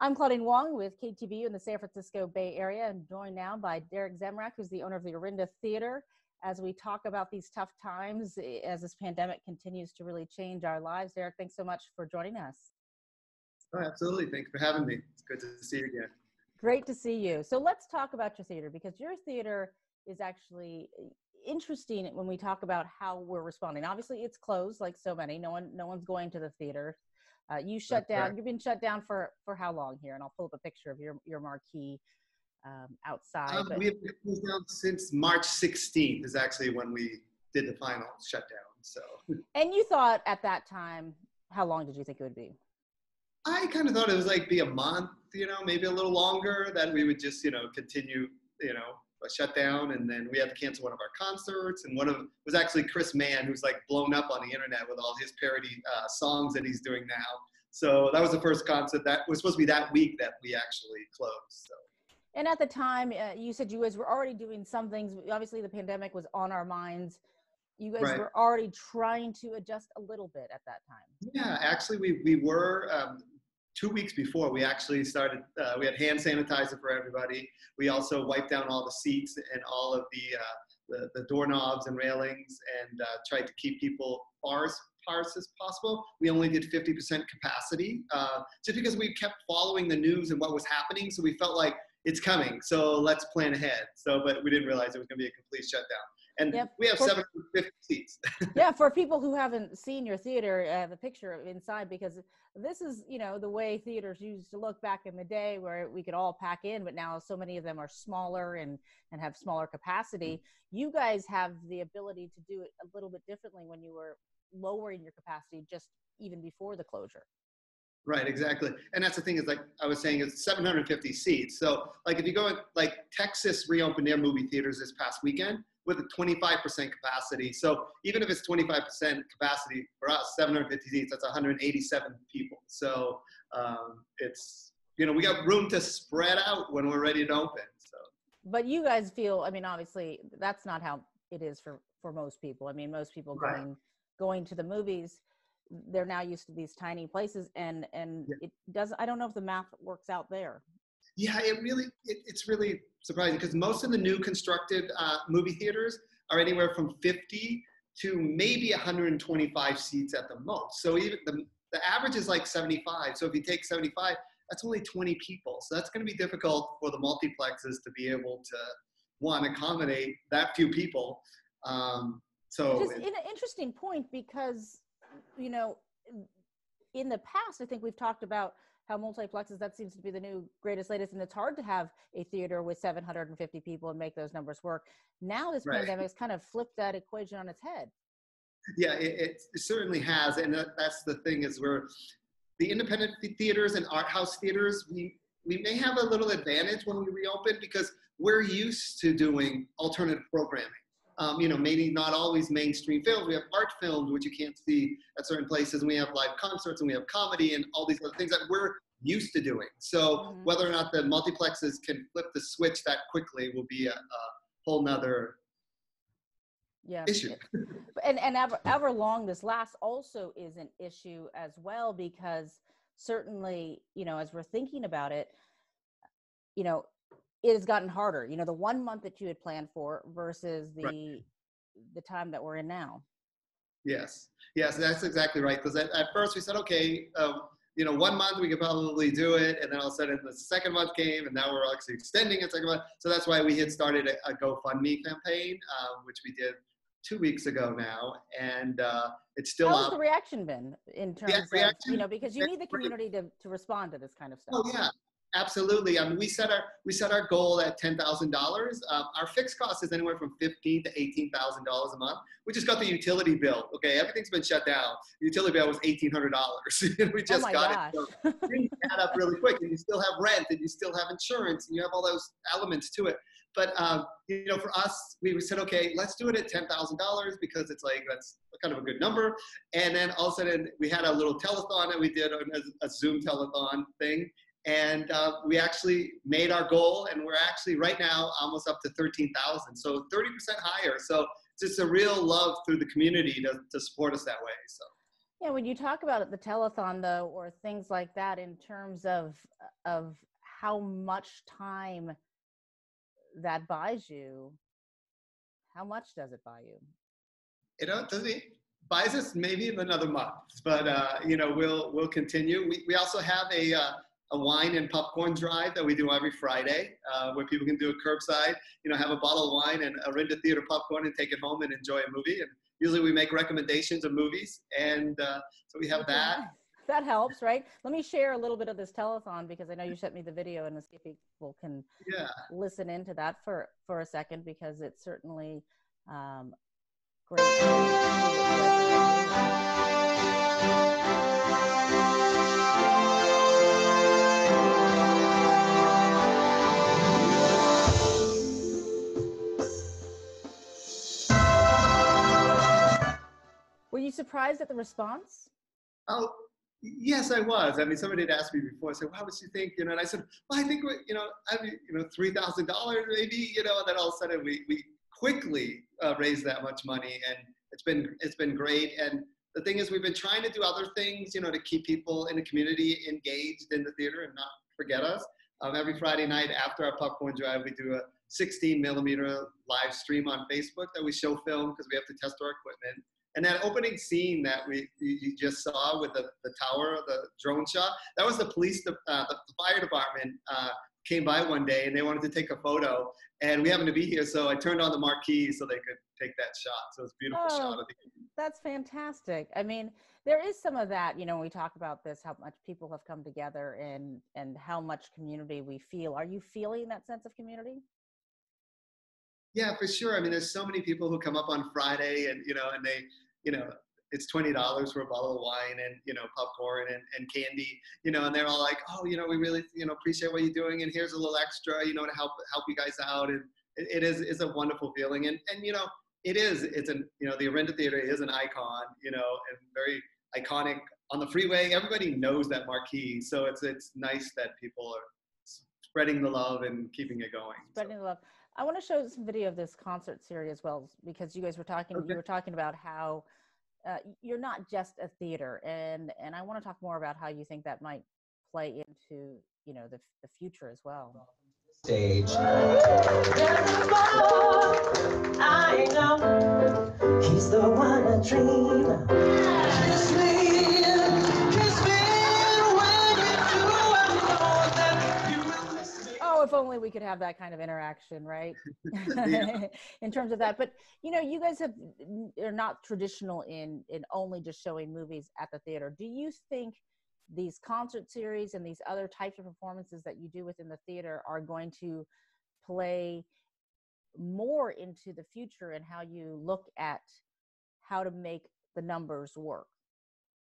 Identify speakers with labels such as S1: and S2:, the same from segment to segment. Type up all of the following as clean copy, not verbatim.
S1: I'm Claudine Wong with KTVU in the San Francisco Bay Area, and joined now by Derek Zemrak, who's the owner of the Orinda Theater, as we talk about these tough times as this pandemic continues to really change our lives. Derek, thanks so much for joining us.
S2: Oh, absolutely. Thanks for having me. It's good to see you again.
S1: Great to see you. So let's talk about your theater, because your theater is actually interesting when we talk about how we're responding. Obviously, it's closed like so many. No one's going to the theater. You shut down. Correct. You've been shut down for how long here? And I'll pull up a picture of your marquee outside.
S2: We have been closed down since March 16th is actually when we did the final shutdown. So.
S1: And you thought at that time, how long did you think it would be?
S2: I kind of thought it was like be a month, maybe a little longer, that we would just, continue, a shutdown, and then we had to cancel one of our concerts, and one of was actually Chris Mann, who's like blown up on the internet with all his parody songs that he's doing now. So that was the first concert that was supposed to be that week that we actually closed. So.
S1: And at the time, you said you guys were already doing some things. Obviously, the pandemic was on our minds. You guys were already trying to adjust a little bit at that time.
S2: Yeah, actually, we were. 2 weeks before, we actually started, we had hand sanitizer for everybody. We also wiped down all the seats and all of the doorknobs and railings, and tried to keep people sparse as possible. We only did 50% capacity, just because we kept following the news and what was happening. So we felt like it's coming, so let's plan ahead. But we didn't realize it was gonna be a complete shutdown. And we have 750 seats.
S1: Yeah, for people who haven't seen your theater, the picture inside, because this is, the way theaters used to look back in the day, where we could all pack in, but now so many of them are smaller and have smaller capacity. You guys have the ability to do it a little bit differently when you were lowering your capacity just even before the closure.
S2: Right, exactly. And that's the thing, is like I was saying, it's 750 seats. So like if you go, like Texas reopened their movie theaters this past weekend with a 25% capacity. So even if it's 25% capacity for us, 750 seats, that's 187 people. So it's, we got room to spread out when we're ready to open. So. But
S1: you guys feel, obviously that's not how it is for most people. Most people going to the movies, they're now used to these tiny places, and it doesn't, I don't know if the math works out there.
S2: Yeah, it's really surprising, because most of the new constructed movie theaters are anywhere from 50 to maybe 125 seats at the most. So even the average is like 75. So if you take 75, that's only 20 people. So that's going to be difficult for the multiplexes to be able to, accommodate that few people.
S1: Which is an interesting point, because, in the past, I think we've talked about how multiplexes, that seems to be the new greatest, latest, and it's hard to have a theater with 750 people and make those numbers work. Now this pandemic has kind of flipped that equation on its head.
S2: Yeah, it certainly has, and that's the thing, is where the independent theaters and art house theaters, we may have a little advantage when we reopen, because we're used to doing alternative programming. Maybe not always mainstream films. We have art films, which you can't see at certain places, and we have live concerts, and we have comedy and all these other things that we're used to doing. So whether or not the multiplexes can flip the switch that quickly will be a whole nother issue.
S1: and ever long this lasts also is an issue as well, because certainly, as we're thinking about it, it has gotten harder, the 1 month that you had planned for versus the time that we're in now.
S2: Yes, that's exactly right. Because at first we said, okay, 1 month we could probably do it. And then all of a sudden the second month came, and now we're actually extending it second month. So that's why we had started a GoFundMe campaign, which we did 2 weeks ago now. And it's still
S1: up. How's the reaction been in terms of, because you need the community to respond to this kind of stuff?
S2: Oh, yeah. Absolutely. We set our goal at $10,000. Our fixed cost is anywhere from $15,000 to $18,000 a month. We just got the utility bill. Okay, everything's been shut down. The utility bill was $1,800. We just got it. So things add up really quick, and you still have rent, and you still have insurance, and you have all those elements to it. But for us, we said, okay, let's do it at $10,000, because it's like that's kind of a good number. And then all of a sudden, we had a little telethon that we did, a Zoom telethon thing. And we actually made our goal, and we're actually right now almost up to 13,000, so 30% higher. So it's just a real love through the community to support us that way. So
S1: Yeah, when you talk about the telethon though, or things like that, in terms of how much time that buys you, how much does it buy you?
S2: You know, it buys us maybe another month, but you know, we'll continue. We also have a wine and popcorn drive that we do every Friday, where people can do a curbside, you know, have a bottle of wine and Orinda Theater popcorn and take it home and enjoy a movie. And usually we make recommendations of movies, and so we have that.
S1: Nice. That helps, right? Let me share a little bit of this telethon because I know you sent me the video, and let's see if people can
S2: Yeah.
S1: listen into that for a second, because it's certainly great. Were you surprised at the response?
S2: Oh, yes, I was. I mean, somebody had asked me before. I said, "How much do you think?" You know, and I said, "Well, I think you know, I mean, you know, $3,000 maybe." You know, and then all of a sudden we quickly raised that much money, and it's been great. And the thing is, we've been trying to do other things, you know, to keep people in the community engaged in the theater and not forget us. Every Friday night after our popcorn drive, we do a 16mm live stream on Facebook that we show film because we have to test our equipment. And that opening scene that you just saw with the tower, the drone shot, that was the fire department came by one day and they wanted to take a photo, and we happened to be here, so I turned on the marquee so they could take that shot. So it's a beautiful shot of the game.
S1: That's fantastic. I mean, there is some of that, you know, when we talk about this, how much people have come together and how much community we feel. Are you feeling that sense of community?
S2: Yeah, for sure. I mean, there's so many people who come up on Friday and, you know, and they, you know, it's $20 for a bottle of wine and, you know, popcorn and candy, you know, and they're all like, oh, you know, we really, you know, appreciate what you're doing. And here's a little extra, you know, to help you guys out. And it's a wonderful feeling. And, you know, it's you know, the Orinda Theater is an icon, you know, and very iconic on the freeway. Everybody knows that marquee. So it's nice that people are spreading the love and keeping it going.
S1: Spreading the love. I want to show some video of this concert series as well, because you guys were talking,
S2: Okay.
S1: You were talking about how you're not just a theater, and I want to talk more about how you think that might play into, you know, the future as well.
S3: Stage. I know he's the one I dream. Kiss me when you do. I know that you will miss me.
S1: Oh, if only we could have that kind of interaction, right?
S2: Yeah.
S1: In terms of that. But, you know, you guys are not traditional in only just showing movies at the theater. Do you think these concert series and these other types of performances that you do within the theater are going to play more into the future and how you look at how to make the numbers work?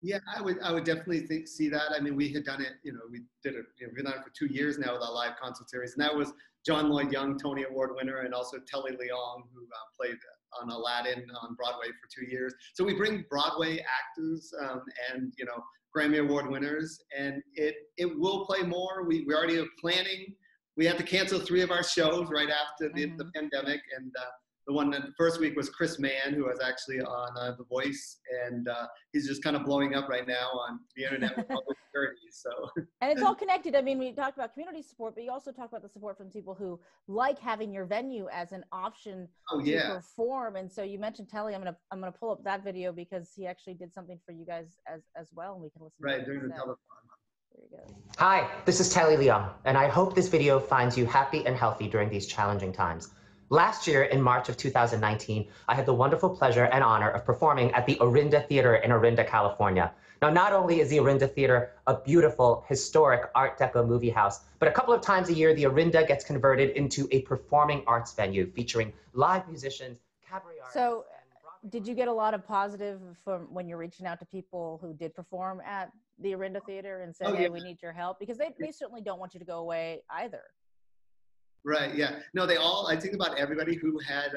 S2: Yeah, I would definitely see that. I mean, we had done it, you know, we did it, you know, we've done it for 2 years now with our live concert series. And that was John Lloyd Young, Tony Award winner, and also Telly Leong, who played on Aladdin on Broadway for 2 years. So we bring Broadway actors and, you know, Grammy Award winners, and it will play more. We already are planning. We had to cancel 3 of our shows right after the pandemic, and the first week was Chris Mann, who was actually on The Voice, and he's just kind of blowing up right now on the internet with public charities. So,
S1: and it's all connected. I mean, we talked about community support, but you also talk about the support from people who like having your venue as an option to perform. And so you mentioned Telly. I'm gonna pull up that video because he actually did something for you guys as well, and we can listen.
S2: Right, during the telethon.
S1: There you go.
S4: Hi, this is Telly Leong, and I hope this video finds you happy and healthy during these challenging times. Last year, in March of 2019, I had the wonderful pleasure and honor of performing at the Orinda Theater in Orinda, California. Now, not only is the Orinda Theater a beautiful, historic Art Deco movie house, but a couple of times a year, the Orinda gets converted into a performing arts venue featuring live musicians, cabaret artists.
S1: So, did you get a lot of positive from when you're reaching out to people who did perform at the Orinda Theater and said, hey, we need your help? Because they certainly don't want you to go away either.
S2: Right. Yeah. No, I think about everybody who had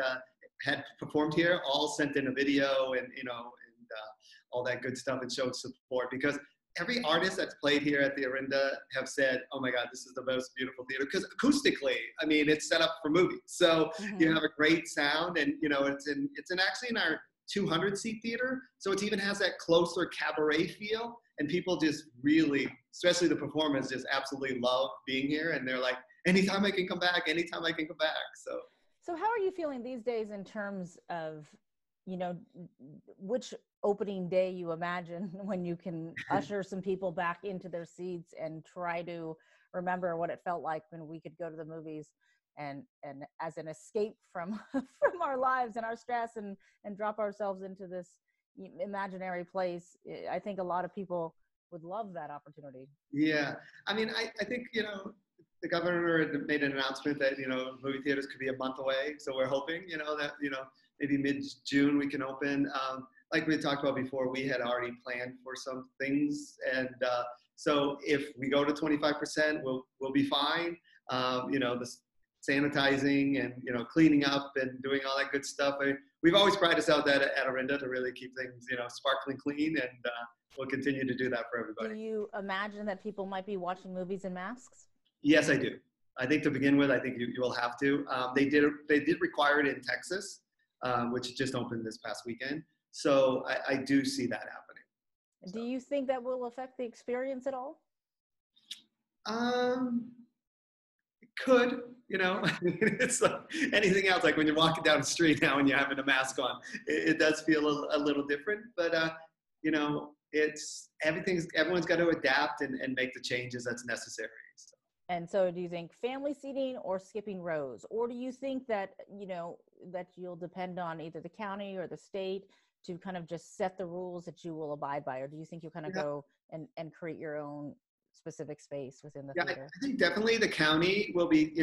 S2: performed here all sent in a video and, you know, and all that good stuff and showed support, because every artist that's played here at the Orinda have said, oh my God, this is the most beautiful theater. Because acoustically, I mean, it's set up for movies. So you have a great sound, and, you know, it's actually in our 200-seat theater. So it even has that closer cabaret feel. And people just really, especially the performers, just absolutely love being here. And they're like, anytime I can come back, anytime I can come back.
S1: So how are you feeling these days in terms of, which opening day you imagine when you can usher some people back into their seats and try to remember what it felt like when we could go to the movies and as an escape from from our lives and our stress and drop ourselves into this imaginary place. I think a lot of people would love that opportunity.
S2: Yeah. I mean, I think, the governor had made an announcement that, movie theaters could be a month away. So we're hoping, that, maybe mid-June we can open. Like we had talked about before, we had already planned for some things. And so if we go to 25%, we'll be fine. The sanitizing and, cleaning up and doing all that good stuff. We've always prided ourselves at Orinda to really keep things, sparkling clean, and we'll continue to do that for everybody.
S1: Do you imagine that people might be watching movies in masks?
S2: Yes, I do. I think to begin with, I think you will have to. They did require it in Texas, which just opened this past weekend. So I do see that happening.
S1: Do you think that will affect the experience at all?
S2: It could, it's like anything else. Like when you're walking down the street now and you're having a mask on, it does feel a little different. But everyone's got to adapt and make the changes that's necessary. So.
S1: And so do you think family seating or skipping rows? Or do you think that, that you'll depend on either the county or the state to kind of just set the rules that you will abide by? Or do you think you'll kind of go and create your own specific space within the theater?
S2: I think definitely the county will be,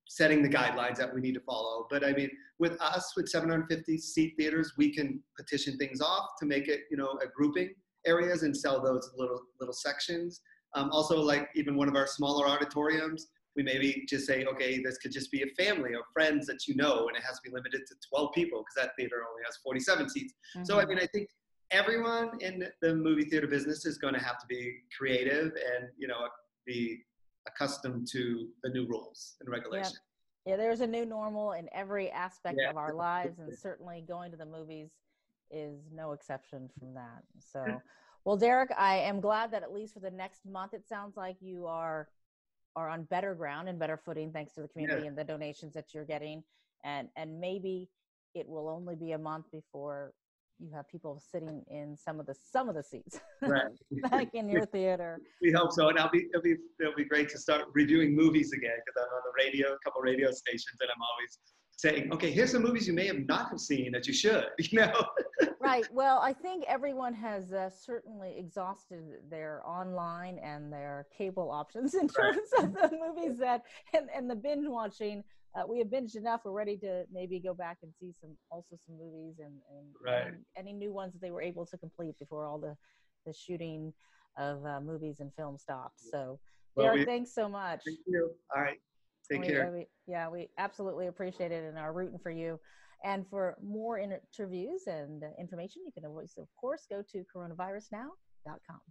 S2: setting the guidelines that we need to follow. But I mean, with us, with 750 seat theaters, we can petition things off to make it, a grouping areas and sell those little sections. Also, like even one of our smaller auditoriums, we maybe just say, okay, this could just be a family or friends that and it has to be limited to 12 people because that theater only has 47 seats. Mm-hmm. So, I mean, I think everyone in the movie theater business is going to have to be creative and, be accustomed to the new rules and regulations.
S1: Yeah, there's a new normal in every aspect of our lives, and certainly going to the movies is no exception from that. So, well, Derek, I am glad that at least for the next month, it sounds like you are on better ground and better footing thanks to the community and the donations that you're getting. And maybe it will only be a month before you have people sitting in some of the seats back in your theater.
S2: We hope so, and it'll be great to start reviewing movies again because I'm on the radio, a couple radio stations, and I'm always saying, okay, here's some movies you may have not have seen that you should,
S1: Right. Well, I think everyone has certainly exhausted their online and their cable options in terms of the movies and the binge watching. We have binged enough. We're ready to maybe go back and see some movies and any new ones that they were able to complete before all the shooting of movies and film stopped. So, Derek, thanks so much.
S2: Thank you. All right. Take care.
S1: We absolutely appreciate it and are rooting for you. And for more interviews and information, you can always, of course, go to coronavirusnow.com.